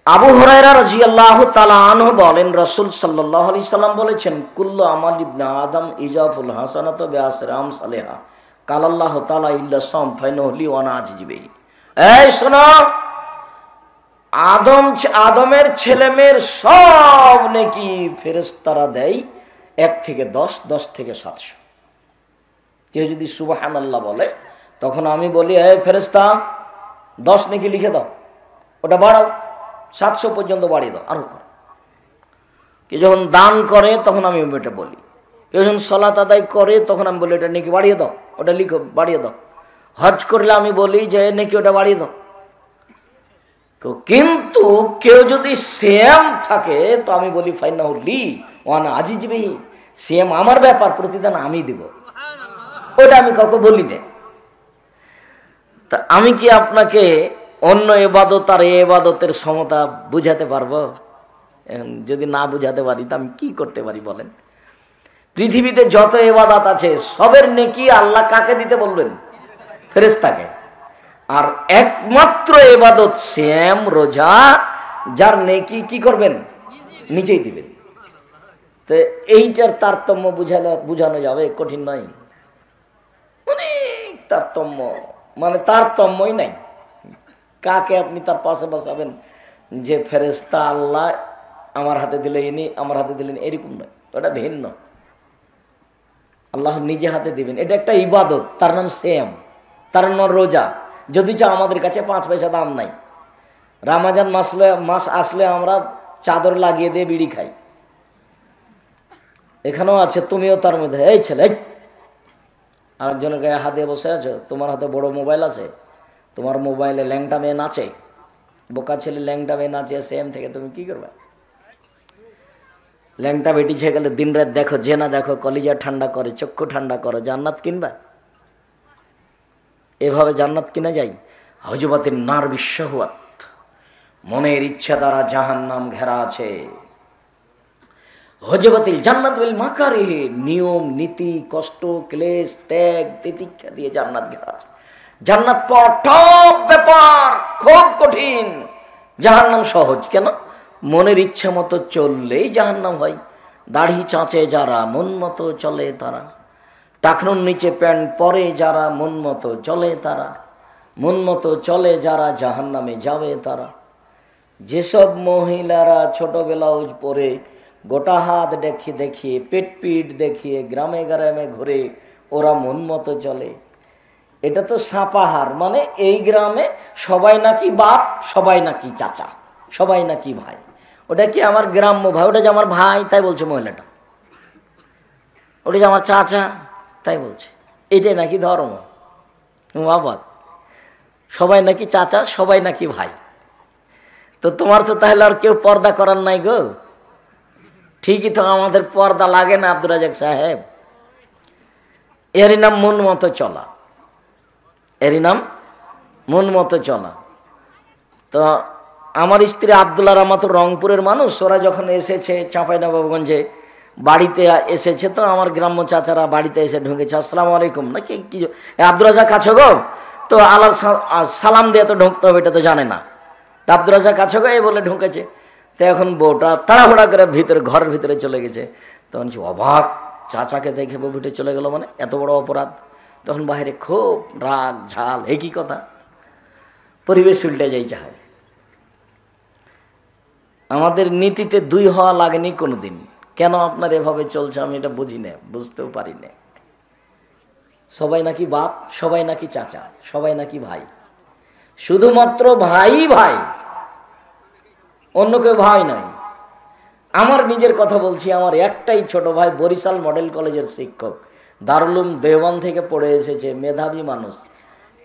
আবু হুরায়রা রাদিয়াল্লাহু তাআলা আনহু বলেন, রাসূল সাল্লাল্লাহু আলাইহি সাল্লাম বলেছেন, কুল্লু আমাল ইবনে আদম ইজাফুল হাসানাতু বিআশরি আমসালিহা কালাল্লাহু তাআলা ইল্লা সাম ফাইনাহলি ওয়া নাজিবি। এই শোনো, আদমের ছেলেমেয়ের সব নেকি ফেরেশতারা দেয় 1 থেকে 10, 10 থেকে 700। কেউ যদি সুবহানাল্লাহ বলে, তখন আমি বলি, এই ফেরেশতা 10 নেকি লিখে দাও, ওটা বাড়াও 700 পর্যন্ত বাড়িয়ে দাও, আরো করো। কেউ যখন দান করে তখন আমি এটা বলি, কেউ যখন সালাত আদায় করে তখন আমি বলি, এটা নেকি বাড়িয়ে দাও, ওটা লিখো, বাড়িয়ে দাও। হজ করলে আমি বলি যে নেকি ওটা বাড়িয়ে দাও। কিন্তু কেউ যদি সেম থাকে তো আমি বলি ফাইনাহু লি ওয়া আনা আজিজু বিহি, সেম আমার ব্যাপার, প্রতিদান আমি দিব, ওটা আমি কাউকে বলি না। তা আমি কি আপনাকে অন্য ইবাদত আর এই ইবাদতের সমতা বুঝাতে পারবো? যদি না বুঝাতে পারি তো আমি কি করতে পারি বলেন? পৃথিবীতে যত ইবাদত আছে সবের নেকি আল্লাহ কাকে দিতে বলবেন? ফেরেশতাকে। আর একমাত্র ইবাদত সিয়াম, রোজা, যার নেকি কি করবেন? নিজেই দিবেন। তো এইটার তারতম্য বুঝানো যাবে? কঠিন নয়, অনেক তারতম্য, মানে তারতম্যই নাই। কাকে আপনি তার পাশে বসাবেন যে ফেরেশতা আল্লাহ আমার হাতে দিলে ইনি, আমার হাতে দিলেন, এরকম নয়, ওটা ভিন্ন। আল্লাহ নিজে হাতে দিবেন, এটা একটা ইবাদত, তার নাম সিয়াম, তার নাম রোজা। যদিচ আমাদের কাছে 5 পয়সা দাম নাই। রমজান মাস আসলে আমরা চাদর লাগিয়ে দিয়ে বিড়ি খাই। এখানেও আছে, তুমিও তার মধ্যে। এই ছেলে, আরেকজনের গায়ে হাত দিয়ে বসে আছো, তোমার হাতে বড় মোবাইল আছে, তোমার মোবাইলে ল্যাংটা মেয়ে নাচে, বোকা ছেলে ল্যাংটা মেয়ে নাচে, সেম থেকে তুমি কি করবে? ল্যাংটা বেটি ছেয়ে গেলে দিন রাত দেখো, যে না দেখো, কলিজা ঠান্ডা করে, চক্ষু ঠান্ডা করো, জান্নাত কিনবা? এভাবে জান্নাত কিনা যায়? হজবাতিন নার বিশ্বহুয়াত, মনের ইচ্ছা দ্বারা জাহান্নাম ঘেরা আছে। হজবাতিল জান্নাত বিল মাকারিহি, নিয়ম নীতি, কষ্ট, ক্লেশ, ত্যাগ, তিতিক্ষা দিয়ে জান্নাত ঘেরা আছে। জান্নাত পাওয়া টপ ব্যাপার, খুব কঠিন। জাহান্নাম সহজ। কেন? মনের ইচ্ছা মতো চললেই জাহান্নাম হয়। দাড়ি চাঁচে যারা, মন মতো চলে তারা। টাকনুর নিচে প্যান্ট পরে যারা, মন মতো চলে তারা। মন মতো চলে যারা, জাহান্নামে যাবে তারা। যেসব মহিলারা ছোট ব্লাউজ পরে, গোটা হাত দেখিয়ে পেট পিঠ দেখিয়ে গ্রামে গ্রামে ঘুরে, ওরা মন মতো চলে। এটা তো সাপাহার, মানে এই গ্রামে সবাই নাকি বাপ, সবাই নাকি চাচা, সবাই নাকি ভাই। ওটা কি আমার গ্রাম্য ভাই? ওটা যে আমার ভাই তাই বলছে মহিলাটা, ওটা যে আমার চাচা তাই বলছে। এটাই নাকি ধর্ম? বাবা, সবাই নাকি চাচা, সবাই নাকি ভাই। তো তোমার তো তাহলে আর কেউ পর্দা করার নাই গো। ঠিকই তো, আমাদের পর্দা লাগে না আব্দুর রাজাক সাহেব। এরই নাম মন মতো চলা, এরই নাম মন মতো চলা। তো আমার স্ত্রী আব্দুল্লাহ রহমত রংপুরের মানুষ, ওরা যখন এসেছে চাঁপাইনবাবগঞ্জে বাড়িতে এসেছে, তো আমার গ্রাম্য চাচারা বাড়িতে এসে ঢুকেছে, আসসালামু আলাইকুম, নাকি কি আব্দুর রাজাক আছো গো? তো আল্লাহ সালাম দিয়ে তো ঢুকতে হবে, এটা তো জানে না। তা আব্দুর রাজাক আছো গো এই বলে ঢুকেছে। তো এখন বউটা তাড়াহুড়া করে ঘরের ভিতরে চলে গেছে। তখন অবাক, চাচাকে দেখে বউ ভিতরে চলে গেল, মানে এত বড় অপরাধ। তখন বাইরে খুব রাগ ঝাল, এই কি কথা, পরিবেশ উল্টে যাই চায়। আমাদের নীতিতে 2 হওয়া লাগেনি কোনোদিন। কেন আপনার এভাবে চলছে আমি এটা বুঝি না, বুঝতেও পারি না। সবাই নাকি বাপ, সবাই নাকি চাচা, সবাই নাকি ভাই, শুধুমাত্র ভাই ভাই, অন্য কেউ ভাই নাই। আমার নিজের কথা বলছি, আমার একটাই ছোট ভাই বরিশাল মডেল কলেজের শিক্ষক, দারুল উলুম দেওবন্দ থেকে পড়ে এসেছে, মেধাবী মানুষ।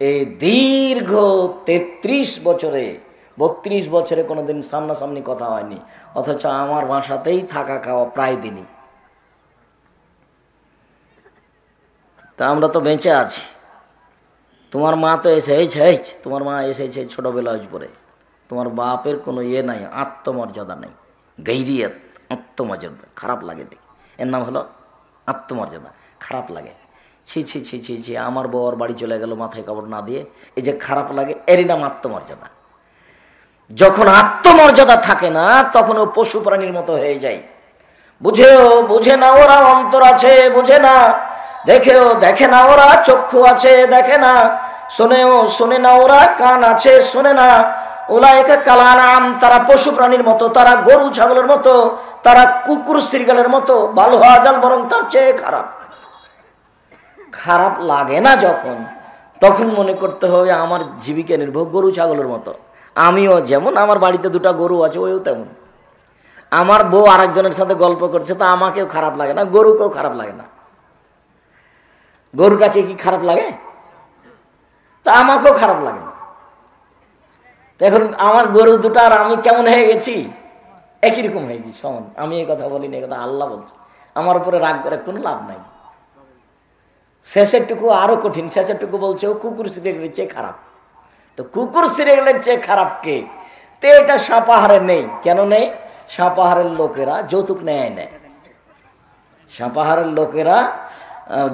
এই দীর্ঘ 33 বছরে 32 বছরে কোনোদিন সামনাসামনি কথা হয়নি, অথচ আমার বাসাতেই থাকা খাওয়া প্রায় দিনই। তা আমরা তো বেঁচে আছি। তোমার মা তো এসেছে, তোমার মা এসেছে ছোট ব্লাউজ পরে, তোমার বাপের কোনো ইয়ে নাই, আত্মমর্যাদা নেই, গৈরিয়ত, আত্মমর্যাদা। খারাপ লাগে দেখি, এর নাম হলো আত্মমর্যাদা। খারাপ লাগে, ছি ছি ছি ছি ছি, আমার বউর বাড়ি চলে গেল মাথায় কাপড় না দিয়ে, এই যে খারাপ লাগে, এরই নাম আত্মমর্যাদা। যখন আত্মমর্যাদা থাকে না তখন ও পশু প্রাণীর মতো হয়ে যায়। বুঝে না ওরা অন্তর আছে, বুঝে না। দেখে না ওরা চক্ষু আছে, দেখে না। শোনে না ওরা কান আছে, শোনে না। উলাইকা কাল আনআম, তারা পশু প্রাণীর মতো, তারা গরু ছাগলের মতো, তারা কুকুর শৃগালের মতো, বাল হাজাল, বরং তার চেয়ে খারাপ। খারাপ লাগে না যখন, তখন মনে করতে হবে আমার জীবিকা নির্ভর গরু ছাগলের মতো। আমিও যেমন, আমার বাড়িতে দুটো গরু আছে, ওইও তেমন। আমার বউ আরেকজনের সাথে গল্প করছে, তা আমাকেও খারাপ লাগে না, গরুকেও খারাপ লাগে না। গরুটাকে কি খারাপ লাগে? তা আমাকেও খারাপ লাগে না। এখন আমার গরু দুটো আর আমি কেমন হয়ে গেছি? একই রকম হয়ে গেছি, সমান। আমি এই কথা বলিনি, এই কথা আল্লাহ বলছে। আমার উপরে রাগ করে কোনো লাভ নাই। শেষেরটুকু আরো কঠিন, শেষেরটুকু বলছে ও কুকুর সিরিয়ালের চেয়ে খারাপ। তো কুকুর সিরিয়ালের চেয়ে খারাপ কে? তো এটা সাপাহারে নেই। কেন নেই? সাপাহারের লোকেরা যৌতুক নেয় নেয়। সাপাহারের লোকেরা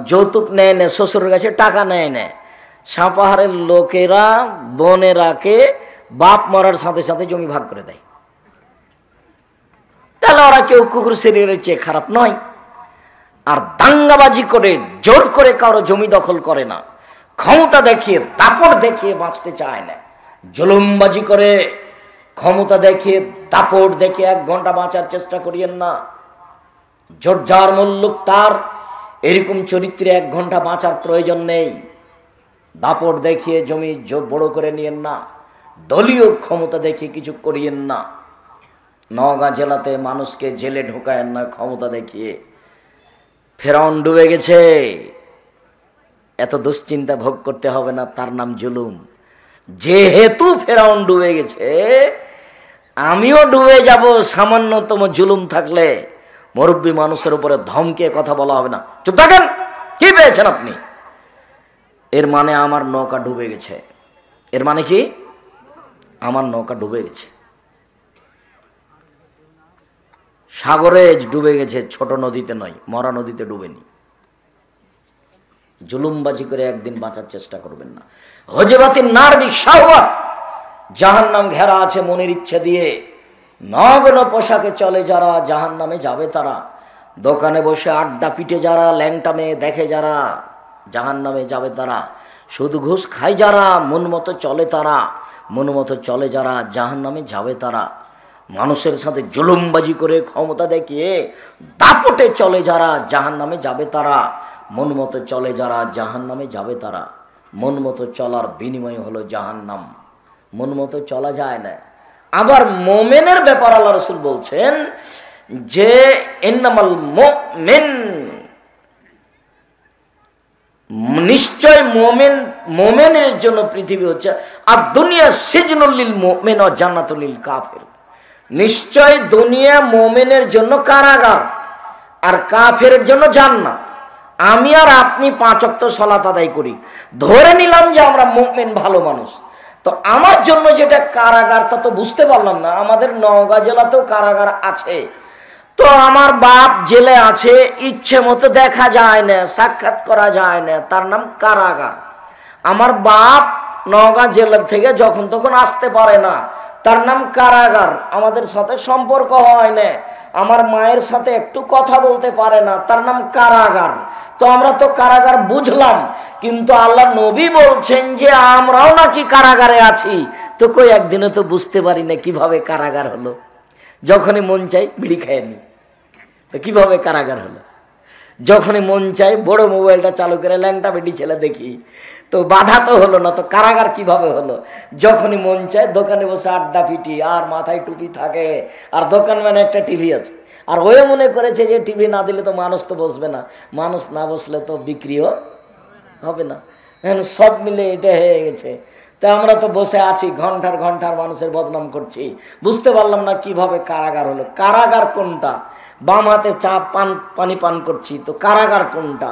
যৌতুক নেয় নেয়, শ্বশুরের কাছে টাকা নেয় নেয়। সাপাহারের লোকেরা বোনেরাকে বাপ মরার সাথে সাথে জমি ভাগ করে দেয়। তাহলে ওরা কেউ কুকুর সিরিয়ালের চেয়ে খারাপ নয়। আর দাঙ্গাবাজি করে জোর করে কারো জমি দখল করে না, ক্ষমতা দেখিয়ে দাপট দেখিয়ে বাঁচতে চায় না। জুলুমবাজি করে ক্ষমতা দেখিয়ে দাপট দেখে 1 ঘন্টা বাঁচার চেষ্টা করিয়েন না। জোরজার মুল্লুক তার, এরকম চরিত্রে 1 ঘন্টা বাঁচার প্রয়োজন নেই। দাপট দেখিয়ে জমি বড় করে নিয়েন না, দলীয় ক্ষমতা দেখিয়ে কিছু করিয়েন না। নওগাঁ জেলাতে মানুষকে জেলে ঢোকায়েন না ক্ষমতা দেখিয়ে। ফেরাউন ডুবে গেছে, এত দুশ্চিন্তা ভোগ করতে হবে না, তার নাম জুলুম। যেহেতু ফেরাউন ডুবে গেছে, আমিও ডুবে যাব সামান্যতম জুলুম থাকলে। মুরব্বী মানুষের উপরে ধমকে কথা বলা হবে না। চুপ থাকেন, কি পেয়েছেন আপনি? এর মানে আমার নৌকা ডুবে গেছে। এর মানে কি? আমার নৌকা ডুবে গেছে, সাগরে ডুবে গেছে, ছোট নদীতে নয়, মরা নদীতে ডুবেনি। জুলুমবাজি করে একদিন বাঁচার চেষ্টা করবেন না। হজবাতিন নার বিশাওয়াত, জাহান্নাম ঘেরা আছে মনের ইচ্ছে দিয়ে। নগ্ন পোশাকে চলে যারা, জাহান্নামে যাবে তারা। দোকানে বসে আড্ডা পিটে যারা, ল্যাংটা মেয়ে দেখে যারা, জাহান্নামে যাবে তারা। শুধু ঘুষ খায় যারা, মন মতো চলে তারা, মন মতো চলে যারা, জাহান্নামে যাবে তারা। মানুষের সাথে জুলুমবাজি করে ক্ষমতা দেখিয়ে দাপটে চলে যারা, জাহান্নামে যাবে তারা। মন মতো চলে যারা, জাহান্নামে যাবে তারা। মন মতো চলার বিনিময় হলো জাহান্নাম। মন মতো চলা যায় না। আবার মোমেনের ব্যাপার আল্লাহ রাসূল বলছেন যে ইন্নামাল মুমিন, নিশ্চয় মোমেনের জন্য পৃথিবী হচ্ছে আর দুনিয়া সিজনুল লিল মুমিন ওয়া জান্নাতুল লিল কাফির। নিশ্চয় দুনিয়া মোমেনের জন্য কারাগার, আর কাফেরের জন্য জান্নাত। আমি আর আপনি 5 ওয়াক্ত সালাত আদায় করি, ধরে নিলাম যে আমরা মুমিন, ভালো মানুষ। তো আমার জন্য যেটা কারাগার তা তো বুঝতে পারলাম না। আমাদের নওগাঁ জেলাতেও কারাগার আছে। তো আমার বাপ জেলে আছে, ইচ্ছে মতো দেখা যায় না, সাক্ষাৎ করা যায় না, তার নাম কারাগার। আমার বাপ নওগাঁ জেলা থেকে যখন তখন আসতে পারে না, তার নাম কারাগার। আমাদের সাথে সম্পর্ক হয় না, আমার মায়ের সাথে একটু কথা বলতে পারে না, তার নাম কারাগার। তো আমরা তো কারাগার বুঝলাম, কিন্তু আল্লাহ নবী বলছেন যে আমরাও নাকি কারাগারে আছি। তো কই একদিনে তো বুঝতে পারি না কিভাবে কারাগার হলো। যখনই মন চাই বিড়ি খায় নি, তো কিভাবে কারাগার হলো? যখনই মন চাই বড় মোবাইলটা চালু করে ল্যাংটা বেটি ছেলে দেখি, তো বাধা তো হলো না, তো কারাগার কিভাবে হলো? যখনই মন চায় দোকানে বসে আড্ডা পিটি, আর মাথায় টুপি থাকে, আর দোকান মানে একটা টিভি আছে, আর ওই মনে করেছে যে টিভি না দিলে তো মানুষ তো বসবে না, মানুষ না বসলে তো বিক্রিও হবে না। সব মিলে এটা হয়ে গেছে। তা আমরা তো বসে আছি ঘন্টার ঘন্টার, মানুষের বদনাম করছি, বুঝতে পারলাম না কিভাবে কারাগার হলো। কারাগার কোনটা? বাম হাতে চা পানি পান করছি, তো কারাগার কোনটা?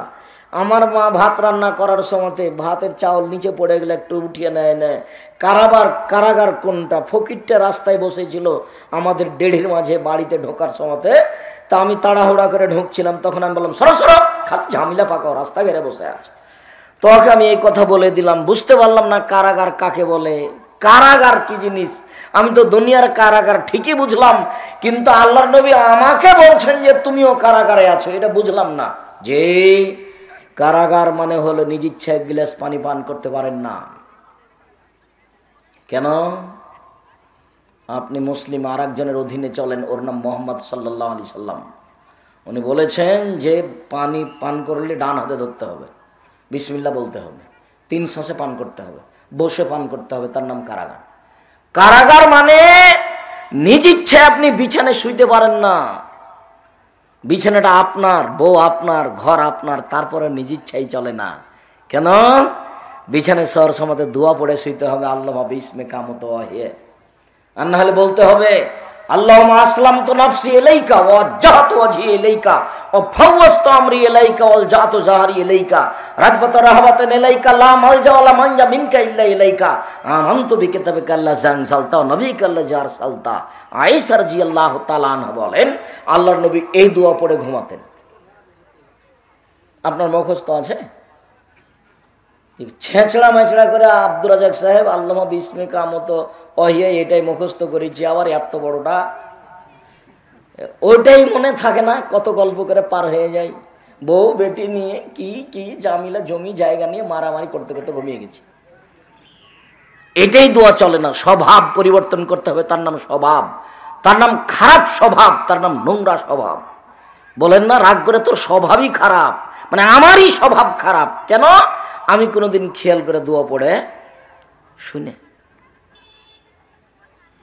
আমার মা ভাত রান্না করার সময়তে ভাতের চাউল নিচে পড়ে গেলে একটু উঠিয়ে নেয়। কারাগার কোনটা? ফকিরটা রাস্তায় বসেছিল আমাদের দেড়ির মাঝে বাড়িতে ঢোকার সময়তে। তা আমি তাড়াহুড়া করে ঢুকছিলাম, তখন আমি বললাম সরো সরো, খালি ঝামেলা পাকাও, রাস্তা ঘেরে বসে আছে। তোকে আমি এই কথা বলে দিলাম, বুঝতে পারলাম না কারাগার কাকে বলে, কারাগার কি জিনিস। আমি তো দুনিয়ার কারাগার ঠিকই বুঝলাম, কিন্তু আল্লাহর নবী আমাকে বলছেন যে তুমিও কারাগারে আছো, এটা বুঝলাম না। যে কারাগার মানে হলো নিজ ইচ্ছা এক গ্লাস পানি পান করতে পারেন না। কেন? আপনি মুসলিম আর একজনের অধীনে চলেন, ওর নাম মোহাম্মদ সাল্লাল্লাহু আলাইহি সাল্লাম। উনি বলেছেন যে পানি পান করলে ডান হাতে ধরতে হবে, বিসমিল্লাহ বলতে হবে, 3 শ্বাসে পান করতে হবে, বসে পান করতে হবে, তার নাম কারাগার। কারাগার মানে নিজ ইচ্ছায় আপনি বিছানায় শুইতে পারেন না। বিছানাটা আপনার, বউ আপনার, ঘর আপনার, তারপরে নিজ ইচ্ছাই চলে না। কেন? বিছানায় শোয়ার সময় দোয়া পড়ে শুইতে হবে, আল্লাহ বিসমে কামতো আহে। আর না হলে বলতে হবে আল্লাহুম্মা আসলামতু নাফসি ইলাইকা ওয়া ওয়াজ্জাহতু ওয়াজহি ইলাইকা ওয়া ফাওয়াজতু আমরি ইলাইকা ওয়া আলজাতু জাহরি ইলাইকা রাগবাতা রাহবাতান ইলাইকা লা মালজা ওয়া লা মানজা মিনকা ইল্লা ইলাইকা আমানতু বিকিতাবিকা আল্লাযী আনজালতা ওয়া নবিয়িকা আল্লাযী আরসালতা। আয়েশা রাদিয়াল্লাহু তাআলা আনহা বলেন আল্লাহর নবী এই দোয়া পড়ে ঘুমাতেন। আপনার মুখস্থ আছে? ছেঁচড়া মেচড়া করে আব্দুর রাজাক সাহেব আল্লামা বিসমে কামতো অহিয়া এটাই মুখস্থ করেছি, আবার এত বড়টা ওইটাই মনে থাকে না। কত গল্প করে পার হয়ে যায়, বউ বেটি নিয়ে কি কি জামিলা, জমি জায়গা নিয়ে মারামারি করতে করতে ঘুমিয়ে গেছি। এটাই দোয়া চলে না। স্বভাব পরিবর্তন করতে হবে। তার নাম স্বভাব, তার নাম খারাপ স্বভাব, তার নাম নোংরা স্বভাব। বলেন না রাগ করে তোর স্বভাবই খারাপ, মানে আমারই স্বভাব খারাপ। কেন? আমি কোনোদিন খেয়াল করে দোয়া পড়ে শুনে,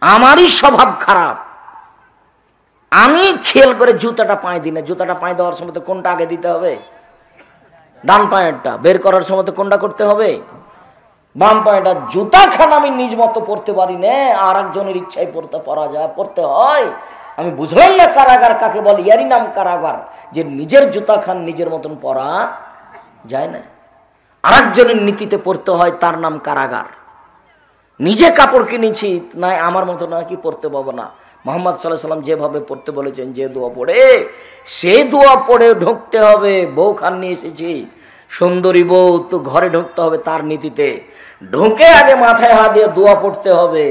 আমারই স্বভাব খারাপ। আমি খেয়াল করে জুতাটা পায়ে দিই না। জুতাটা পায়ে দেওয়ার সময় তো কোনটা আগে দিতে হবে? ডান পায়েরটা। বের করার সময় তো কোনটা করতে হবে? বাম পায়েটা। জুতা খান আমি নিজ মতো পড়তে পারি না, আর একজনের ইচ্ছায় পড়তে হয়। আমি বুঝলাম না কারাগার কাকে বলে। ইয়ারই নাম কারাগার, যে নিজের জুতা খান নিজের মতন পরা যায় না, আর একজনের নীতিতে পড়তে হয়, তার নাম কারাগার। নিজে কাপড় কিনেছি না, আমার মতো নাকি পড়তে পাবো না। মোহাম্মদ সাল্লাল্লাহু আলাইহি সাল্লাম যেভাবে পড়তে বলেছেন, যে দোয়া পড়ে, সে দোয়া পড়ে ঢুকতে হবে। বউ খান নিয়ে এসেছি, সুন্দরী বউ, তো ঘরে ঢুকতে হবে তার নীতিতে। ঢুকে আগে মাথায় হাত দিয়ে দোয়া পড়তে হবে।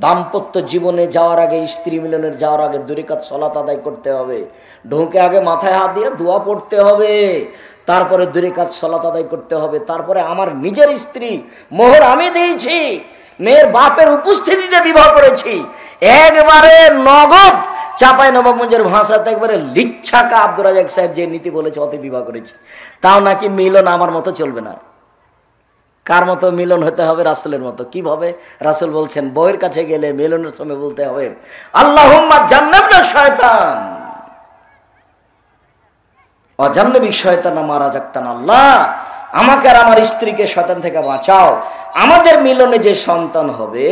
দাম্পত্য জীবনে যাওয়ার আগে, স্ত্রী মিলনের যাওয়ার আগে 2 রাকাত সালাত আদায় করতে হবে। ঢুকে আগে মাথায় হাত দিয়ে দোয়া পড়তে হবে, তারপরে 2 রাকাত সালাত আদায় করতে হবে। তারপরে আমার নিজের স্ত্রী, মোহর আমি দিয়েছি, মেয়ের বাপের উপস্থিতিতে বিবাহ করেছি, একবারে নগদ চাপাই নবাবগঞ্জের ভাষাতে একবারে লিচ্ছাকা আব্দুর রাজাক সাহেব যে নীতি বলেছে অতি বিবাহ করেছি। তাও নাকি মিলন আমার মতো চলবে না। কার মতো মিলন হতে হবে? রাসূলের মতো। কিভাবে? রাসূল বলছেন বউয়ের কাছে গেলে মিলনের সময় বলতে হবে আল্লাহুম্মা জান্নাবনা শয়তান ওয়া জান্নাবি শয়তান মা রাযাকতানা। আল্লাহ আমাকে আর আমার স্ত্রীকে শয়তান থেকে বাঁচাও। আমাদের মিলনে যে সন্তান হবে,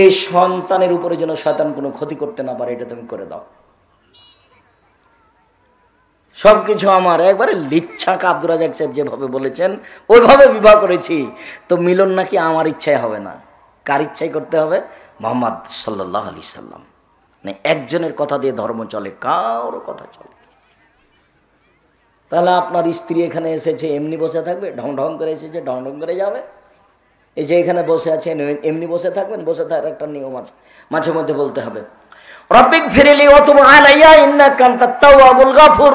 এই সন্তানের উপরে যেন শয়তান কোনো ক্ষতি করতে না পারে, এটা তুমি করে দাও। সবকিছু আমার একবারে লিচ্ছাকা আব্দুর রাজাক সাহেব যেভাবে বলেছেন ওইভাবে বিবাহ করেছি। তো মিলন নাকি আমার ইচ্ছায় হবে না, কার ইচ্ছাই করতে হবে? মুহাম্মদ সাল্লাল্লাহু আলাইহি সাল্লাম। মানে একজনের কথা দিয়ে ধর্ম চলে, কারো কথা চলে। তাহলে আপনার স্ত্রী এখানে এসেছে এমনি বসে থাকবে? ঢং ঢং করে এসেছে, ঢং ঢং করে যাবে? এই যে এখানে বসে আছেন এমনি বসে থাকবেন? বসে থাকার একটা নিয়ম আছে, মাঝে মধ্যে বলতে হবে রব্বিক ফিরলি ওয়া তুব আলাইয়া ইন্নাকা আনতাত তাওয়াবুল গাফুর।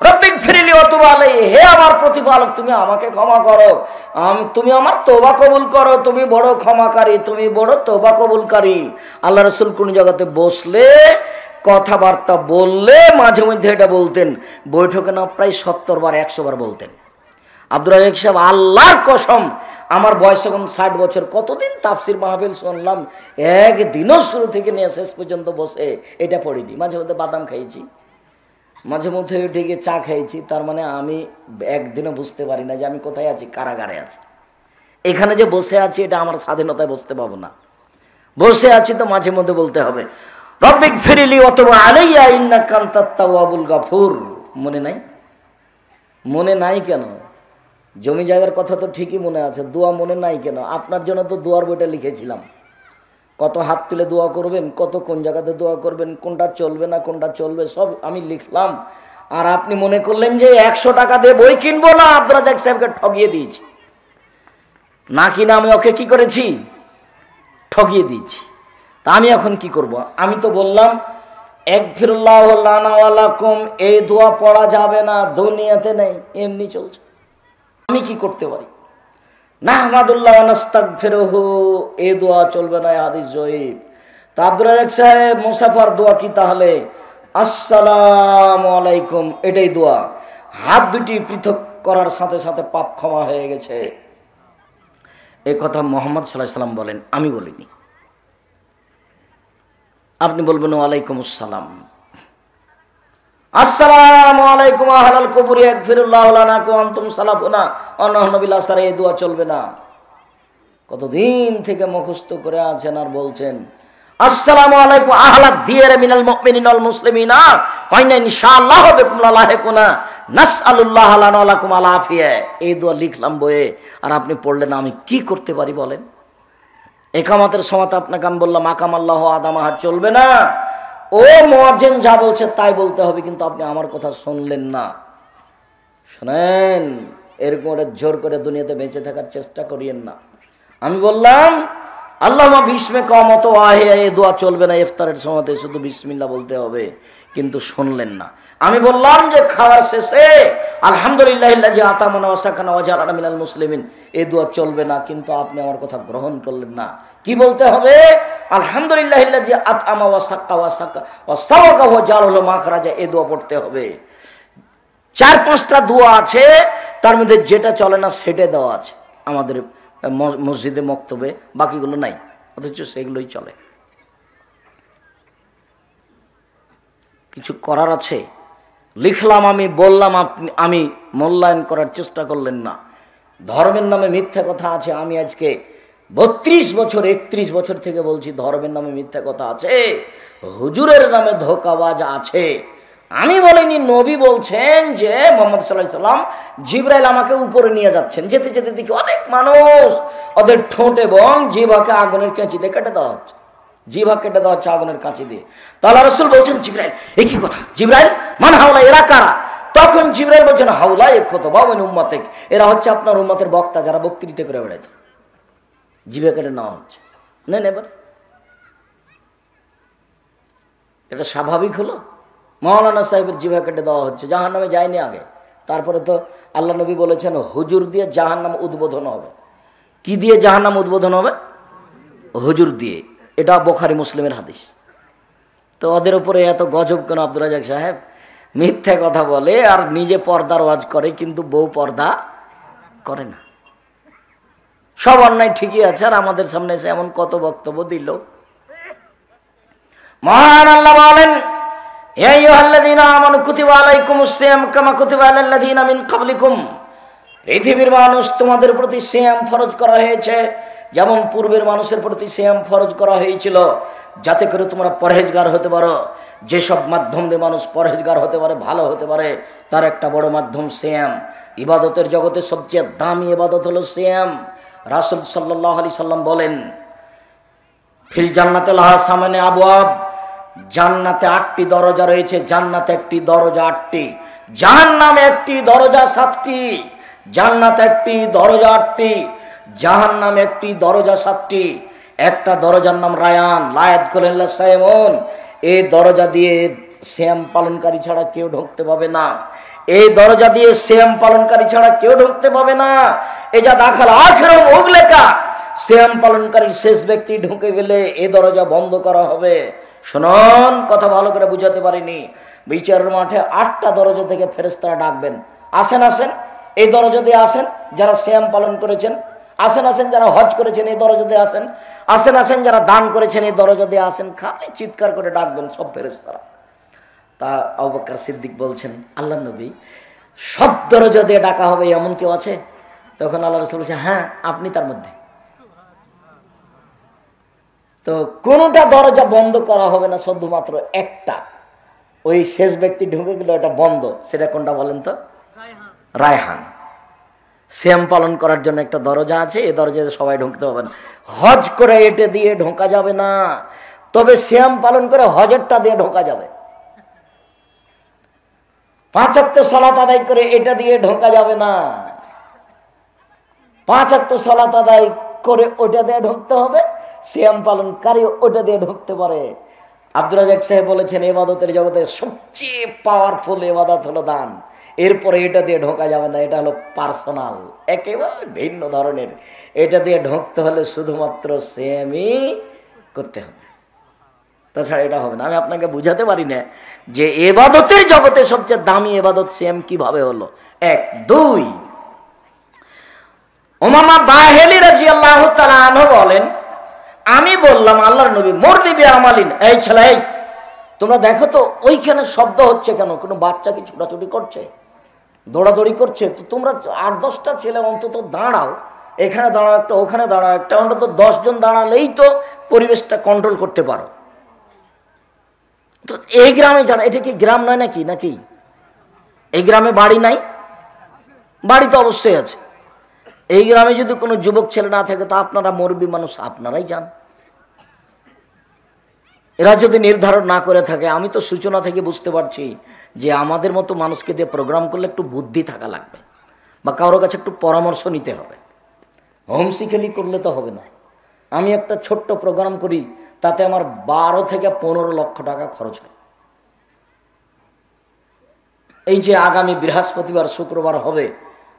রব্বিক ফিরলি ওয়া তুব আলাইয়া, হে আমার প্রতিপালক তুমি আমাকে ক্ষমা করো, তুমি আমার তওবা কবুল করো, তুমি বড় ক্ষমাকারী, তুমি বড় তওবা কবুলকারী। আল্লাহ রাসূল কোন জায়গাতে বসলে, কথাবার্তা বললে মাঝে মধ্যে এটা বলতেন। বৈঠকে না প্রায় 70 বার 100 বার বলতেন। আব্দুর রাজাক সাহেব আল্লাহর কসম, আমার বয়স এখন 60 বছর, কতদিন তাফসির মাহফিল শুনলাম, একদিনও শুরু থেকে নিয়ে শেষ পর্যন্ত বসে এটা পড়িনি। মাঝে মধ্যে বাদাম খাইছি, মাঝে মধ্যে উঠে গিয়ে চা খাইছি। তার মানে আমি একদিনও বুঝতে পারি না যে আমি কোথায় আছি, কারাগারে আছি। এখানে যে বসে আছি এটা আমার স্বাধীনতায় বসতে পাবো না। বসে আছি তো মাঝে মধ্যে বলতে হবে রব্বিক ফিরলি ওয়া তুব আলাইয়া ইন্নাকা আনতাত তাওয়াবুল গাফুর। মনে নাই? মনে নাই কেন? জমি জায়গার কথা তো ঠিকই মনে আছে, দোয়া মনে নাই কেন? আপনার জন্য তো দোয়ার বইটা লিখেছিলাম, কত হাত তুলে দোয়া করবেন, কত কোন জায়গাতে দোয়া করবেন, কোনটা চলবে না কোনটা চলবে, সব আমি লিখলাম। আর আপনি মনে করলেন যে 100 টাকা দিয়ে বই কিনবো না, আব্দুর রাজাক সাহেবকে ঠগিয়ে দিয়েছি। না কিনা আমি ওকে কি করেছি? ঠগিয়ে দিয়েছি। তা আমি এখন কি করব? আমি তো বললাম একফিরুল্লাহু লানা ওয়া লাকুম, এই দোয়া পড়া যাবে না, দুনিয়াতে নেই, এমনি চলছে। আমি কি করতে পারি? নাহমাদুল্লাহ ওয়া নাস্তাগফিরুহু, এই দোয়া চলবে না, হাদিস জয়ীফ। তা আব্দুর রাজ্জাক সাহেব, মুসাফার দোয়া কি তাহলে? আসসালামু আলাইকুম, এটাই দোয়া। হাত দুটি পৃথক করার সাথে সাথে পাপ ক্ষমা হয়ে গেছে। এই কথা মুহাম্মদ সাল্লাল্লাহু আলাইহি সাল্লাম বলেন, আমি বলিনি। আপনি বলবেন ওয়ালাইকুম আসসালাম, আসসালামু আলাইকুম আহলাল কুবুরি ইয়াগফিরুল্লাহু লানা ওয়া আনতুম সালাফুনা ওয়া নাহনু বিল আসর, এই দোয়া চলবে না। কতদিন থেকে মুখস্থ করে আছেন আর বলছেন আসসালামু আলাইকুম আহলাদ দিয়ার মিনাল মুমিনিনা ওয়াল মুসলিমিনা ওয়া ইন্না ইনশাআল্লাহু বিকুম লালাহিকুনা নাসআলুল্লাহ লানা ওয়া লাকুম আল আফিয়া। এই দোয়া লিখলাম বইয়ে, আর আপনি পড়লেন, আমি কি করতে পারি বলেন? একামতের সময় তো আপনাকে আমি বললাম আকামাল্লাহ আদামাহা, চলবে না। ও মুয়াজ্জিন যা বলছে তাই বলতে হবে, কিন্তু আপনি আমার কথা শুনলেন না। শোনেন, এরকম জোর করে দুনিয়াতে বেঁচে থাকার চেষ্টা করিয়েন না। আমি বললাম আল্লাহুম্মা বিসমিকা মতো আহে, এই দোয়া চলবে না, ইফতারের সময়তে শুধু বিসমিল্লাহ বলতে হবে, কিন্তু শুনলেন না। আমি বললাম যে খাওয়ার শেষে আলহামদুলিল্লাহিল্লাযী আতামানা ওয়া সাকানা ওয়া জাআলানা মিনাল মুসলিমিন, এই দোয়া চলবে না, কিন্তু আপনি আমার কথা গ্রহণ করলেন না। কি বলতে হবে? আলহামদুলিল্লাহিল্লাযী আতআমা ওয়া সাক্কা ওয়া সাক্কা ওয়া সাওয়াকা ওয়া জাআলাহু মাখরাজা, এই দোয়া পড়তে হবে। 4-5টা দোয়া আছে, তার মধ্যে যেটা চলে না সেটা দেওয়া আছে আমাদের মসজিদে মক্তবে, বাকিগুলো নাই, অথচ সেগুলোই চলে। কিছু করার আছে, লিখলাম, আমি বললাম, আমি মূল্যায়ন করার চেষ্টা করলেন না। ধর্মের নামে মিথ্যা কথা আছে। আমি আজকে 32 বছর 31 বছর থেকে বলছি ধর্মের নামে মিথ্যা কথা আছে, হুজুরের নামে ধোঁকাবাজ আছে। আমি বলিনি, নবী বলছেন যে মুহাম্মদ সাল্লাল্লাহু আলাইহি সাল্লাম জিবরাইল আমাকে উপরে নিয়ে যাচ্ছেন, যেতে যেতে দেখি অনেক মানুষ ওদের ঠোঁট এবং জিহ্বাকে আগুনের কাঁচি দিয়ে কেটে দেওয়া হচ্ছে, জিহ্বা কেটে দেওয়া হচ্ছে আগুনের কাঁচি দিয়ে। তাহলে রাসূল বলছেন জিবরাইল, এ কি কথা? জিবরাইল, মান হাওলা, এরা কারা? তখন জিবরাইল বলছেন হাওলা এ খুতবা মিন উম্মতিক, এরা হচ্ছে আপনার উম্মতের বক্তা, যারা বক্তৃতা করে বেড়ায়। জিহ্বা কেটে নেওয়া হচ্ছে। নেন এবার, এটা স্বাভাবিক হলো? মাওলানা সাহেবের জিহ্বা কেটে দেওয়া হচ্ছে, জাহান্নামে যায়নি আগে। তারপরে তো আল্লাহ নবী বলেছেন হুজুর দিয়ে জাহান্নাম উদ্বোধন হবে। কি দিয়ে জাহান্নাম উদ্বোধন হবে? হুজুর দিয়ে। এটা বুখারী মুসলিমের হাদিস। তো ওদের উপরে এত গজব কেন আব্দুর রাজ্জাক সাহেব? মিথ্যা কথা বলে আর নিজে পর্দার ওয়াজ করে, কিন্তু বউ পর্দা করে না। সব অন্যায় ঠিকই আছে, আর আমাদের সামনে এসে এমন কত বক্তব্য দিল। মহান আল্লাহ বলেন ইয়া আইয়ুহাল্লাযীনা আমানু কুতিবা আলাইকুমুস সিয়াম কামা কুতিবা আলাল লাযীনা মিন ক্বাবলিকুম, পৃথিবীর মানুষ তোমাদের প্রতি সিয়াম ফরজ করা হয়েছে যেমন পূর্বের মানুষের প্রতি সিয়াম ফরজ করা হয়েছিল, যাতে করে তোমরা পরহেজগার হতে পারো। যেসব মাধ্যম দিয়ে মানুষ পরহেজগার হতে পারে, ভালো হতে পারে, তার একটা বড় মাধ্যম সিয়াম। ইবাদতের জগতে সবচেয়ে দামি ইবাদত হলো সিয়াম। রাসূল সাল্লাল্লাহু আলাইহি সাল্লাম বলেন ফিল জান্নাতে লাহা সামানে আবওয়াব, জান্নাতে 8টি দরজা রয়েছে। জান্নাতে একটি দরজা 8টি, জাহান্নামে একটি দরজা 7টি। জান্নাতে একটি দরজা 8টি, জাহান্নামে একটি দরজা 7টি। একটা দরজার নাম রায়ান, লায়াত কলিল্লা সাইমুন, এই দরজা দিয়ে সিয়াম পালনকারী ছাড়া কেউ ঢুকতে পাবে না। এই দরজা দিয়ে সিয়াম পালনকারী ছাড়া কেউ ঢুকতে পাবে না। এ যা দাখাল আখিরুম উগলেকা, সিয়াম পালনকারীর শেষ ব্যক্তি ঢুকে গেলে এই দরজা বন্ধ করা হবে। শুনুন, কথা ভালো করে বুঝাতে পারিনি। বিচারের মাঠে 8টা দরজা থেকে ফেরেশতারা ডাকবেন, আসেন আসেন, এই দরজা দিয়ে আসেন যারা সিয়াম পালন করেছেন, আসেন আসেন যারা হজ করেছেন, এই দরজা দিয়ে আসেন, আসেন আসেন যারা দান করেছেন, এই দরজা দিয়ে আসেন। খালি চিৎকার করে ডাকবেন সব ফেরেশতারা। তা আবু বকর সিদ্দিক বলছেন আল্লাহ নবী, সব দরজা দিয়ে ডাকা হবে এমন কেউ আছে? তখন আল্লাহ রাসূল বলছেন হ্যাঁ, আপনি তার মধ্যে। তো কোনটা দরজা বন্ধ করা হবে না, শুধুমাত্র একটা, ওই শেষ ব্যক্তি ঢুকে গেল, এটা বন্ধ। সেটা কোনটা বলেন তো? রায়হান। সিয়াম পালন করার জন্য একটা দরজা আছে, এই দরজাতে সবাই ঢুকতে পারবে না। হজ করে এটা দিয়ে ঢোকা যাবে না, তবে সিয়াম পালন করে হজেরটা দিয়ে ঢোকা যাবে। 5 ওয়াক্ত সালাত আদায় করে এটা দিয়ে ঢোকা যাবে না। 5 ওয়াক্ত সালাত আদায় করে ওটা দিয়ে ঢুকতে হবে, সিয়াম পালনকারী ওটা দিয়ে ঢুকতে পারে। আব্দুর রাজাক সাহেব বলেছেন ইবাদতের জগতে সবচেয়ে পাওয়ারফুল ইবাদত হলো দান, এরপরে এটা দিয়ে ঢোকা যাবে না, এটা হলো পার্সোনাল, একেবারে ভিন্ন ধরনের। এটা দিয়ে ঢুকতে হলে শুধুমাত্র সিয়ামই করতে হবে, তাছাড়া এটা হবে না। আমি আপনাকে বুঝাতে পারি না যে ইবাদতের জগতে সবচেয়ে দামি ইবাদত সিয়াম কিভাবে হলো। 1 2 উমামা বাহিলি রাদিয়াল্লাহু তাআলা আনহু বলেন, আমি বললাম আল্লাহর নবী মরনি বি আমালিন, এই ছেলে এই তোমরা দেখো তো ওইখানে শব্দ হচ্ছে কেন? কোনো বাচ্চা কি ছোটাছুটি করছে, দৌড়াদৌড়ি করছে? তো তোমরা 8-10টা ছেলে অন্তত দাঁড়াও, এখানে দাঁড়াও একটা, ওখানে দাঁড়াও একটা, অন্তত 10 জন দাঁড়ালেই তো পরিবেশটা কন্ট্রোল করতে পারো। তো এই গ্রামে যারা, এটা কি গ্রাম নয় নাকি? নাকি এই গ্রামে বাড়ি নাই? বাড়ি তো অবশ্যই আছে। এই গ্রামে যদি কোনো যুবক ছেলে না থাকে তো আপনারা মুরব্বী মানুষ, আপনারাই যান। এরা যদি নির্ধারণ না করে থাকে, আমি তো সূচনা থেকে বুঝতে পারছি যে আমাদের মতো মানুষকে দিয়ে প্রোগ্রাম করলে একটু বুদ্ধি থাকা লাগবে, বা কারোর কাছে একটু পরামর্শ নিতে হবে। হোমসিকেলি করলে তো হবে না। আমি একটা ছোট্ট প্রোগ্রাম করি, তাতে আমার 12 থেকে 15 লক্ষ টাকা খরচ হয়। এই যে আগামী বৃহস্পতিবার শুক্রবার হবে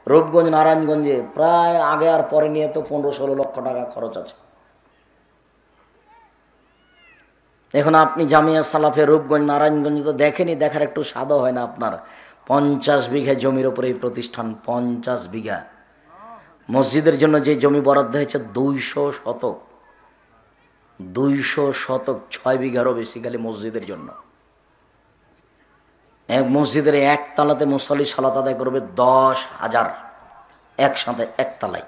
রূপগঞ্জ নারায়ণগঞ্জে, প্রায় আগে আর পরে নিয়ে তো 15-16 লক্ষ টাকা খরচ আছে। এখন আপনি জামিয়া সালাফে রূপগঞ্জ নারায়ণগঞ্জ তো দেখেনি, দেখার একটু স্বাদও হয় না আপনার। 50 বিঘা জমির উপরে এই প্রতিষ্ঠান, 50 বিঘা। মসজিদের জন্য যে জমি বরাদ্দ হয়েছে 200 শতক, 200 শতক, 6 বিঘারও বেশি খালি মসজিদের জন্য। এক মসজিদের একতলাতে মুসল্লি সালাত আদায় করবে 10,000 একসাথে, একতলায়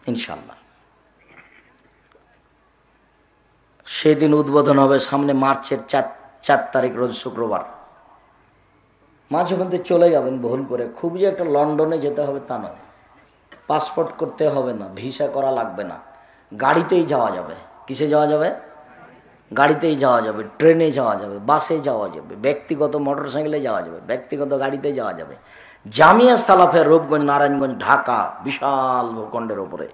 ইনশাল্লাহ। সেদিন উদ্বোধন হবে সামনে মার্চের 4 তারিখ রোজ শুক্রবার। মাঝে মধ্যে চলে যাবেন ভুল করে, খুব যে একটা লন্ডনে যেতে হবে তা নয়, পাসপোর্ট করতে হবে না, ভিসা করা লাগবে না, গাড়িতেই যাওয়া যাবে। কিসে যাওয়া যাবে? গাড়িতেই যাওয়া যাবে, ট্রেনে যাওয়া যাবে, বাসে যাওয়া যাবে, ব্যক্তিগত মোটরসাইকেলে যাওয়া যাবে, ব্যক্তিগত গাড়িতে যাওয়া যাবে। জামিয়া সালাফের রূপগঞ্জ নারায়ণগঞ্জ ঢাকা, বিশাল ভূখণ্ডের ওপরে।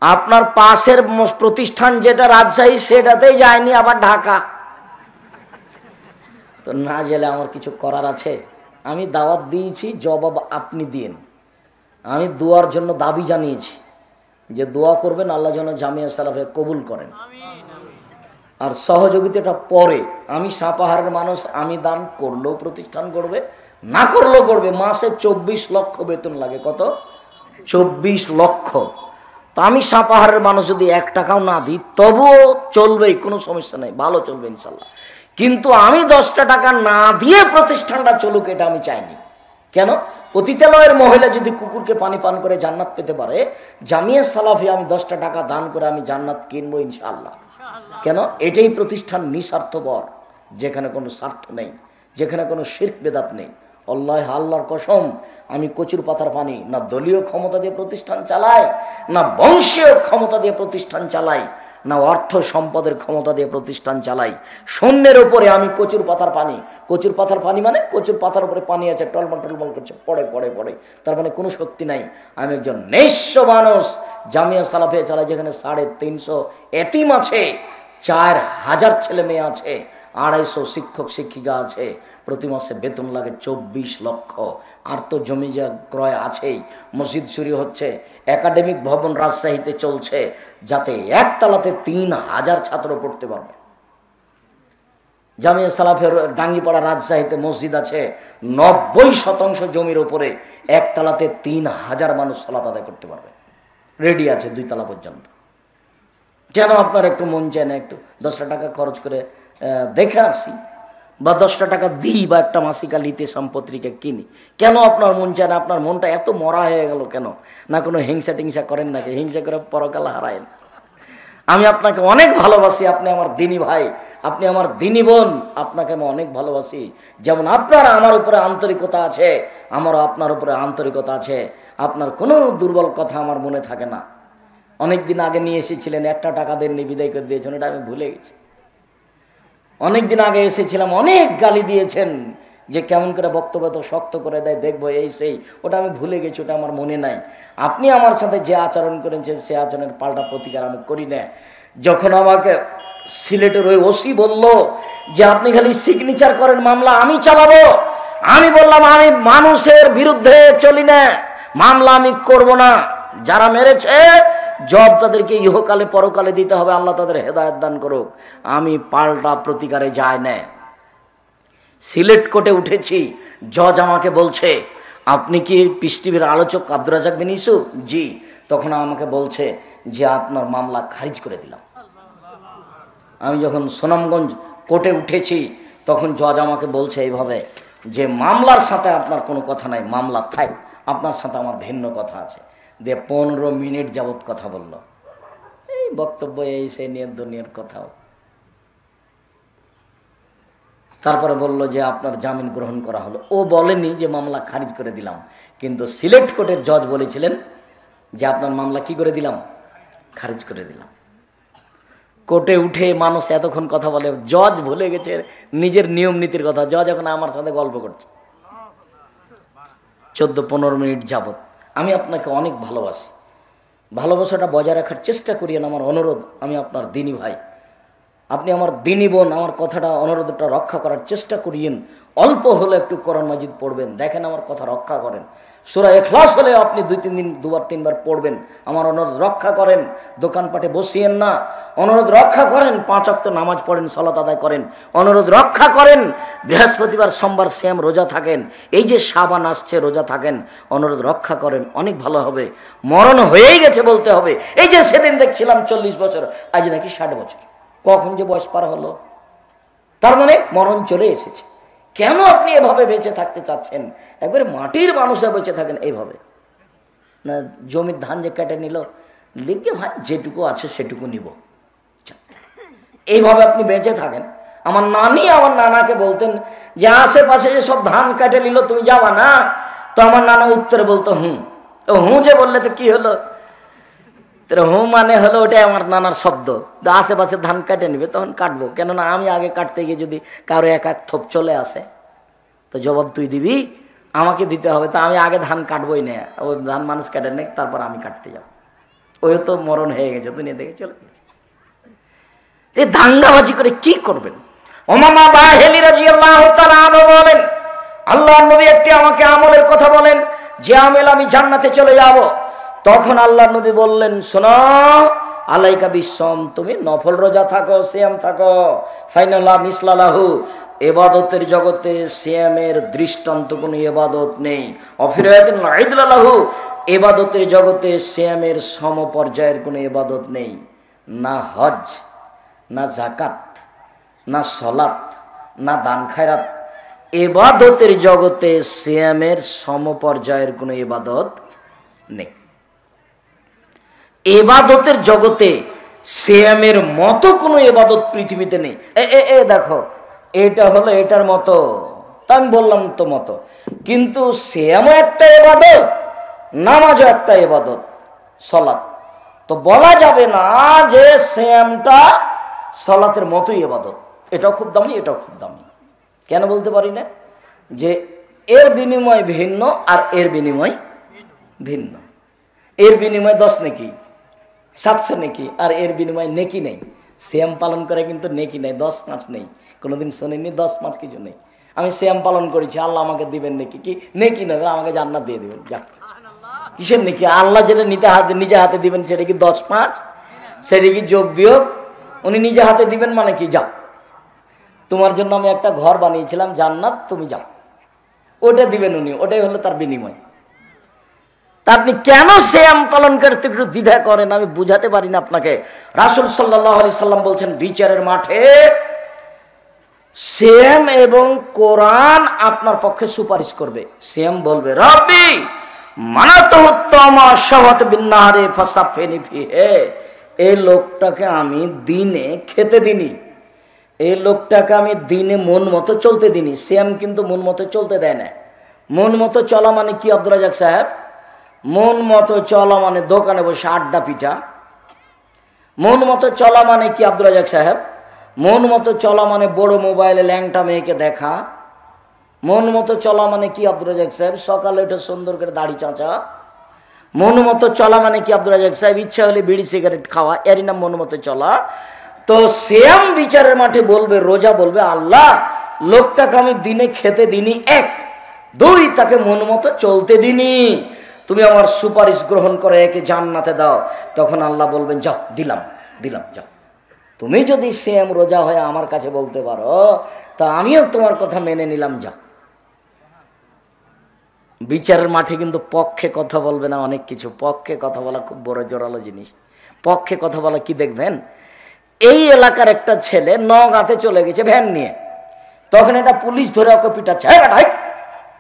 আপনার পাশের প্রতিষ্ঠান যেটা রাজশাহী, সেটাতেই যায়নি আবার ঢাকা। তো না গেলে আমার কিছু করার আছে? আমি দাওয়াত দিয়েছি, জবাব আপনি দিন। আমি দোয়ার জন্য দাবি জানিয়েছি যে দোয়া করবেন আল্লাহ যেন জামিয়া সালাফে কবুল করেন, আর সহযোগিতাটা পরে। আমি সাপাহারের মানুষ, আমি দান করলেও প্রতিষ্ঠান করবে, না করলেও করবে। মাসে 24 লক্ষ বেতন লাগে। কত? 24 লক্ষ। তো আমি সাপাহারের মানুষ যদি 1 টাকাও না দিই তবুও চলবেই, কোনো সমস্যা নেই, ভালো চলবে ইনশাল্লাহ। কিন্তু আমি 10টা টাকা না দিয়ে প্রতিষ্ঠানটা চলুক, এটা আমি চাইনি। কেন? পতিতালয়ের মহিলা যদি কুকুরকে পানি পান করে জান্নাত পেতে পারে, জামিয়া সালাফি আমি 10টা টাকা দান করে আমি জান্নাত কিনবো ইনশাআল্লাহ। কেন? এটাই প্রতিষ্ঠান নিঃস্বার্থপর, যেখানে কোনো স্বার্থ নেই, যেখানে কোনো শিরক বেদাত নেই। আল্লাহর কসম, আমি কচুর পাতার পানি না দলীয় ক্ষমতা দিয়ে প্রতিষ্ঠান চালাই, না বংশীয় ক্ষমতা দিয়ে প্রতিষ্ঠান চালাই, না অর্থ সম্পদের ক্ষমতা দিয়ে প্রতিষ্ঠান চালাই। শূন্যের উপরে আমি কচুর পাতার পানি। কচুর পাতার পানি মানে কচুর পাতার উপরে পানি আছে, টলমল টলমল করছে, পড়ে পড়ে পড়ে, তার মানে কোনো শক্তি নাই। আমি একজন নিঃস্ব মানুষ, জামিয়া সালাফে চালাই, যেখানে 350 এতিম আছে, 4000 ছেলে মেয়ে আছে, 250 শিক্ষক শিক্ষিকা আছে, প্রতি মাসে বেতন লাগে 24 লক্ষ। আর তো জমি ক্রয় আছেই, মসজিদ শুরু হচ্ছে, একাডেমিক ভবন রাজশাহীতে চলছে, যাতে একতলাতে 3000 ছাত্র পড়তে পারবে। জামিয়া সালাফের ডাঙ্গিপাড়া রাজশাহীতে মসজিদ আছে, 90% জমির ওপরে, একতলাতে 3000 মানুষ সালাত আদায় করতে পারবে, রেডি আছে 2 তলা পর্যন্ত। যেন আপনার একটু মন চায় না একটু 10টা টাকা খরচ করে দেখে আসি, বা 10টা টাকা দিই, বা একটা মাসিকা লিতেসাম পত্রিকা কিনি? কেন আপনার মন চায় না? আপনার মনটা এত মরা হয়ে গেল কেন? না কোনো হিংসা টিংসা করেন নাকি? হিংসা করে পরকাল হারায়েন। আমি আপনাকে অনেক ভালোবাসি, আপনি আমার দিনী ভাই, আপনি আমার দিনী বোন, আপনাকে আমি অনেক ভালোবাসি। যেমন আপনার আমার উপরে আন্তরিকতা আছে, আমারও আপনার উপরে আন্তরিকতা আছে। আপনার কোনো দুর্বল কথা আমার মনে থাকে না। অনেক দিন আগে নিয়ে এসেছিলেন, 1টা টাকা দেননি, বিদায় করে দিয়েছেন, এটা আমি ভুলে গেছি। অনেক দিন আগে এসেছিলাম, অনেক গালি দিয়েছেন, যে কেমন করে বক্তব্য তো শক্ত করে দেয়, দেখবো এই সেই, ওটা আমি ভুলে গেছি, ওটা আমার মনে নাই। আপনি আমার সাথে যে আচরণ করেছেন সে আচরণের পাল্টা প্রতিকার আমি করি না। যখন আমাকে সিলেটের ওই ওসি বলল যে আপনি খালি সিগনেচার করেন, মামলা আমি চালাবো, আমি বললাম আমি মানুষের বিরুদ্ধে চলি না, মামলা আমি করব না। যারা মেরেছে জব তাদেরকে ইহকালে পরকালে দিতে হবে, আল্লাহ তাদের হেদায়েত দান করুক। আমি পাল্টা প্রতিকারে যাই না। সিলেট কোর্টে উঠেছি, জজ আমাকে বলছে আপনি কি পিস টিভির আলোচক আব্দুর রাজ্জাক বিন ইউসুফ? জি। তখন আমাকে বলছে যে আপনার মামলা খারিজ করে দিলাম। আমি যখন সুনামগঞ্জ কোর্টে উঠেছি তখন জজ আমাকে বলছে এইভাবে যে মামলার সাথে আপনার কোনো কথা নাই, মামলা থাক, আপনার সাথে আমার ভিন্ন কথা আছে। দিয়ে 15 মিনিট যাবৎ কথা বলল, এই বক্তব্য এই সেই নিয়ে দুনিয়ার কথাও। তারপরে বলল যে আপনার জামিন গ্রহণ করা হলো। ও বলেনি যে মামলা খারিজ করে দিলাম, কিন্তু সিলেট কোর্টের জজ বলেছিলেন যে আপনার মামলা কি করে দিলাম, খারিজ করে দিলাম। কোর্টে উঠে মানুষ এতক্ষণ কথা বলে, জজ ভুলে গেছে নিজের নিয়ম নীতির কথা। জজ এখন আমার সাথে গল্প করছে 14-15 মিনিট যাবত। আমি আপনাকে অনেক ভালোবাসি, ভালোবাসাটা বজায় রাখার চেষ্টা করিয়েন, আমার অনুরোধ। আমি আপনার দিনী ভাই, আপনি আমার দিনী বোন, আমার কথাটা অনুরোধটা রক্ষা করার চেষ্টা করিয়েন। অল্প হলে একটু কোরআন মাজিদ পড়বেন, দেখেন আমার কথা রক্ষা করেন। সূরা ইখলাস হলে আপনি 2-3 দিন 2-3 বার পড়বেন, আমার অনুরোধ রক্ষা করেন। দোকানপাটে বসিয়েন না, অনুরোধ রক্ষা করেন। 5 ওয়াক্ত নামাজ পড়েন, সালাত আদায় করেন, অনুরোধ রক্ষা করেন। বৃহস্পতিবার সোমবার শ্যাম রোজা থাকেন, এই যে শাবান আসছে রোজা থাকেন, অনুরোধ রক্ষা করেন, অনেক ভালো হবে। মরণ হয়েই গেছে বলতে হবে। এই যে সেদিন দেখছিলাম 40 বছর, আজ নাকি 60 বছর। কখন যে বয়স পার হলো, তার মানে মরণ চলে এসেছে। কেন আপনি এভাবে বেঁচে থাকতে চাচ্ছেন? একবারে মাটির মানুষে বেঁচে থাকেন এইভাবে না। জমির ধান যে কেটে নিল, লিখে ভাই যেটুকু আছে সেটুকু নিব, এইভাবে আপনি বেঁচে থাকেন। আমার নানি আমার নানাকে বলতেন যে আশেপাশে যে সব ধান কেটে নিল তুমি যাবা না? তো আমার নানা উত্তরে বলতো হুঁ। তো হুঁ যে বললে তো কি হলো? হুঁ মানে হলো ওটাই আমার নানার শব্দ। আশেপাশে ধান কেটে নিবে তখন কাটবো, কেননা আমি আগে কাটতে গিয়ে যদি কারো এক থোপ চলে আসে তো জবাব তুই দিবি, আমাকে দিতে হবে। তো আমি আগে ধান কাটবই না, ওই ধান মানুষ কেটে নেই, তারপর আমি কাটতে যাব। ওই তো মরণ হয়ে গেছে, দুনিয়া থেকে চলে গেছে। এই দাঙ্গাবাজি করে কি করবেন? ওমামা বাহেলি রাদিয়াল্লাহু তাআলা আনহু বলেন, আল্লাহর নবী একটি আমাকে আমলের কথা বলেন যে আমল আমি জান্নাতে চলে যাব। তখন আল্লাহর নবী বললেন, শোনো, আলাইকা বিসম, তুমি নফল রোজা থাকো, সিয়াম থাকো, ফাইনালা মিসলালাহু, ইবাদতের জগতে সিয়ামের দৃষ্টান্ত কোনো ইবাদত নেই। অফিরায়াতিন লাইদলাহু, ইবাদতের জগতে সিয়ামের সমপর্যায়ের কোনো ইবাদত নেই। না হজ, না যাকাত, না সলাত, না দান খায়রাত, ইবাদতের জগতে সিয়ামের সমপর্যায়ের কোনো ইবাদত নেই। ইবাদতের জগতে সিয়ামের মতো কোনো ইবাদত পৃথিবীতে নেই। এ দেখো, এটা হলো এটার মতো, তা আমি বললাম তো মতো, কিন্তু সিয়ামও একটা ইবাদত, নামাজও একটা ইবাদত, সলাত। তো বলা যাবে না যে সিয়ামটা সলাতের মতোই ইবাদত, এটাও খুব দামি, এটাও খুব দামি। কেন বলতে পারি না? যে এর বিনিময় ভিন্ন আর এর বিনিময় ভিন্ন। এর বিনিময় 10 নেকি, 700 নেকি, আর এর বিনিময় নেকি নেই। সিয়াম পালন করে কিন্তু নেকি নেই, 10-5 নেই। কোনোদিন শোনেননি 10-5 কিছু নেই। আমি সিয়াম পালন করেছি, আল্লাহ আমাকে দিবেন নেকি, কি নেকি না, আমাকে জান্নাত দিয়ে দিবেন। যা, কিসের নেকি? আল্লাহ যেটা নিজে হাতে দিবেন সেটা কি 10-5? সেটা কি যোগ বিয়োগ? উনি নিজে হাতে দিবেন মানে কি? যাও, তোমার জন্য আমি একটা ঘর বানিয়েছিলাম জান্নাত, তুমি যাও, ওটা দিবেন উনি, ওটাই হলো তার বিনিময়। তা আপনি কেন সিয়াম পালন করতে একটু দ্বিধা করেন? আমি বুঝাতে পারি না আপনাকে। রাসূল সাল্লাল্লাহু আলাইহি সাল্লাম বলছেন, বিচারের মাঠে সিয়াম এবং কোরআন আপনার পক্ষে সুপারিশ করবে। সিয়াম বলবে, রব্বি মানাতুহু তামা শাওয়াত বিন্নাহারে ফাসাফিনি ফিহে, এই লোকটাকে আমি দিনে খেতে দিনি, এই লোকটাকে আমি দিনে মন মতো চলতে দিনি। সিয়াম কিন্তু মন মতো চলতে দেয় না। মন মতো চলা মানে কি আব্দুর রাজ্জাক সাহেব? মন মতো চলা মানে দোকানে বসে আড্ডা পিঠা। মন মতো চলা মানে কি আব্দুর রাজ্জাক সাহেব? মন মতো চলা মানে বড় মোবাইলে ল্যাংটা মেয়েকে দেখা। মন মতো চলা মানে কি আব্দুর রাজাক সাহেব? সকালে উঠে সুন্দর করে দাড়ি চাঁচা। মন মতো চলা মানে কি আব্দুর রাজাক সাহেব? ইচ্ছা হলে বিড়ি সিগারেট খাওয়া, এরই নাম মন মতো চলা। তো সিয়াম বিচারের মাঠে বলবে, রোজা বলবে, আল্লাহ লোকটাকে আমি দিনে খেতে দিনি 1, 2 তাকে মন মতো চলতে দিনি, তুমি আমার সুপারিশ গ্রহণ করে একে জান্নাতে দাও। তখন আল্লাহ বলবেন, যাও, দিলাম দিলাম, যাও। তুমি যদি সিয়াম রোজা হয়ে আমার কাছে বলতে পারো, তা আমিও তোমার কথা মেনে নিলাম, যাও। বিচারের মাঠে কিন্তু পক্ষে কথা বলবে না, অনেক কিছু। পক্ষে কথা বলা খুব বড় জোরালো জিনিস। পক্ষে কথা বলা কি দেখবেন, এই এলাকার একটা ছেলে নওগাঁতে চলে গেছে ভ্যান নিয়ে, তখন এটা পুলিশ ধরে ওকে পিটাচ্ছে,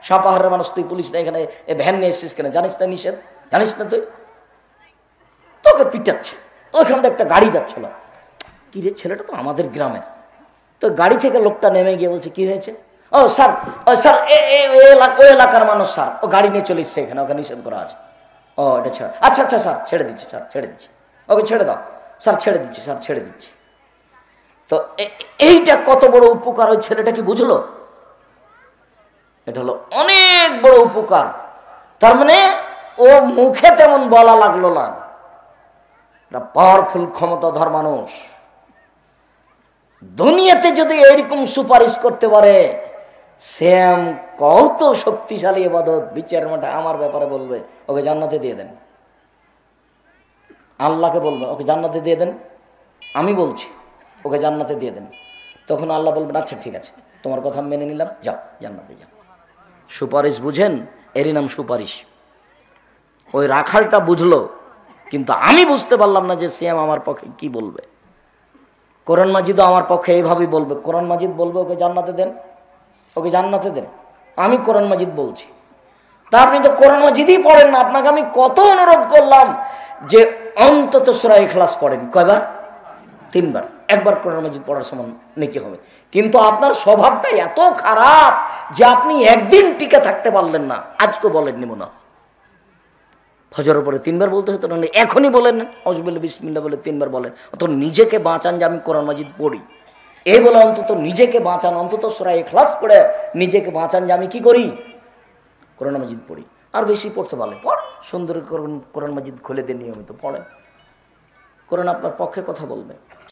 সাপাহারের মানুষ, তুই পুলিশ না, এখানে ভ্যান নিয়ে এসেছিস কেন? জানিস না নিষেধ? জানিস না তুই? তোকে পিটাচ্ছে। ওইখান থেকে একটা গাড়ি যাচ্ছিল, কি রে, ছেলেটা তো আমাদের গ্রামের। তো গাড়ি থেকে লোকটা নেমে গিয়ে বলছে, কি হয়েছে? ও স্যার, স্যার ওই এলাকার মানুষ স্যার, ও গাড়ি নিয়ে চলে এসছে এখানে, ওকে নিষেধ করা আছে। ও এটা ছেড়ে, আচ্ছা আচ্ছা স্যার, ছেড়ে দিচ্ছি স্যার, ছেড়ে দিচ্ছি, ওকে ছেড়ে দাও স্যার, ছেড়ে দিচ্ছি স্যার, ছেড়ে দিচ্ছি। তো এইটা কত বড় উপকার ওই ছেলেটা কি বুঝলো? এটা হলো অনেক বড় উপকার। তার মানে ও মুখে তেমন বলা লাগলো না, পাওয়ারফুল ক্ষমতাধর মানুষ। দুনিয়াতে যদি এরকম সুপারিশ করতে পারে, শ্যাম কত শক্তিশালী ইবাদত, বিচারের মাঠে আমার ব্যাপারে বলবে, ওকে জান্নাতে দিয়ে দেন। আল্লাহকে বলবেন, ওকে জান্নাতে দিয়ে দেন, আমি বলছি ওকে জান্নাতে দিয়ে দেন। তখন আল্লাহ বলবেন, আচ্ছা ঠিক আছে, তোমার কথা মেনে নিলাম, যাও জান্নাতে যাও। সুপারিশ বুঝেন, এরই নাম সুপারিশ। ওই রাখালটা বুঝলো, কিন্তু আমি বুঝতে পারলাম না যে শ্যাম আমার পক্ষে কি বলবে। কোরআন মাজিদও আমার পক্ষে এইভাবেই বলবে। কোরআন মাজিদ বলবে, ওকে জান্নাতে দেন, ওকে জান্নাতে দেন। আমি কোরআন মাজিদ বলছি, তা আপনি তো কোরআন মাজিদই পড়েন না। আপনাকে আমি কত অনুরোধ করলাম যে অন্তত সূরা ইখলাস পড়েন। কয়বার? 3 বার। একবার কোরআন মাজিদ পড়ার সমান নেকি হবে। কিন্তু আপনার স্বভাবটা এত খারাপ যে আপনি একদিন টিকে থাকতে পারলেন না। আজকে বলেননি মনে হয়, ফজরের পরে 3 বার বলতে হতো না, এখনই বলেন আউযুবিল্লাহি বিসমিল্লাহ বলে 3 বার বলেন। তো নিজেকে বাঁচান যে আমি কোরআন মাজিদ পড়ি, এই বলে অন্তত নিজেকে বাঁচান, অন্তত সূরা ইখলাস পড়ে নিজেকে বাঁচান যে আমি কি করি, কোরআন মাজিদ পড়ি। আর বেশি পড়তে পারলে পড়, সুন্দর কোরআন মাজিদ খুলে দিয়ে নিয়মিত পড়েন। কোরআন আপনার পক্ষে কথা বলবে।